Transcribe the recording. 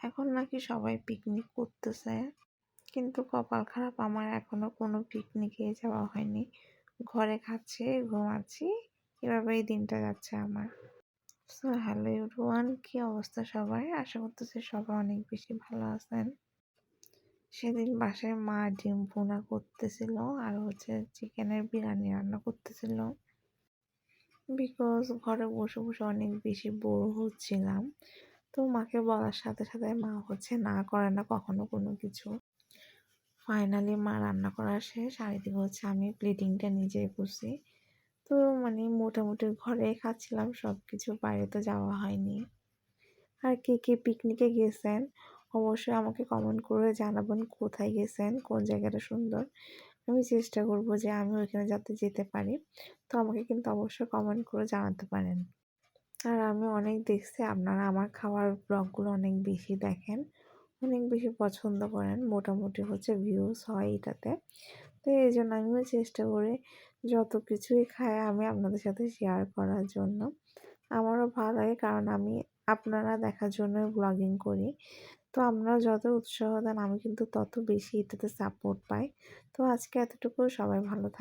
এখন নাকি সবাই পিকনিক করতেছে, কিন্তু কপাল খারাপ আমার এখনো কোনো পিকনিকে যাওয়া হয়নি। ঘরে খাচ্ছি, ঘুমাচ্ছি, এভাবেই দিনটা যাচ্ছে আমার। সো হ্যালো এভরিওয়ান, কি অবস্থা সবাই? আশা করতেছি সবাই অনেক বেশি ভালো আছেন। সেদিন বাসায় মা ডিম ভুনা করতেছিল আর চিকেনের বিরিয়ানি রান্না করতেছিল। বিকজ ঘরে বসে বসে অনেক বেশি বোর হচ্ছিলাম, তো মাকে বলার সাথে সাথে মা না করে না কখনো কোনো কিছু। ফাইনালি মা রান্না করা শেষ, আর এদিকে আমি প্লেটিংটা নিজেই করছি। তো মোটামুটি ঘরে খাচ্ছিলাম সব কিছু, বাইরে তো যাওয়া হয়নি। আর কে কে পিকনিকে গেছেন অবশ্যই আমাকে কমেন্ট করে জানাবেন কোথায় গেছেন, কোন জায়গাটা সুন্দর। আমি চেষ্টা করব যে আমি ওইখানে যাতে যেতে পারি, তো আমাকে কিন্তু অবশ্যই কমেন্ট করে জানাতে পারেন। আর আমি অনেক দেখছি আপনারা আমার খাওয়ার ব্লগগুলো অনেক বেশি দেখেন, অনেক বেশি পছন্দ করেন, মোটামুটি ভিউজ হয় এটাতে। তো এই জন্য আমিও চেষ্টা করি যত কিছুই খাই আমি আপনাদের সাথে শেয়ার করার জন্য। আমারও ভালো লাগে, কারণ আমি আপনারা দেখার জন্য ব্লগিং করি। তো আপনারা যত উৎসাহ দেন আমি কিন্তু তত বেশি এটাতে সাপোর্ট পাই। তো আজকে এতটুকু, সবাই ভালো থাকবেন।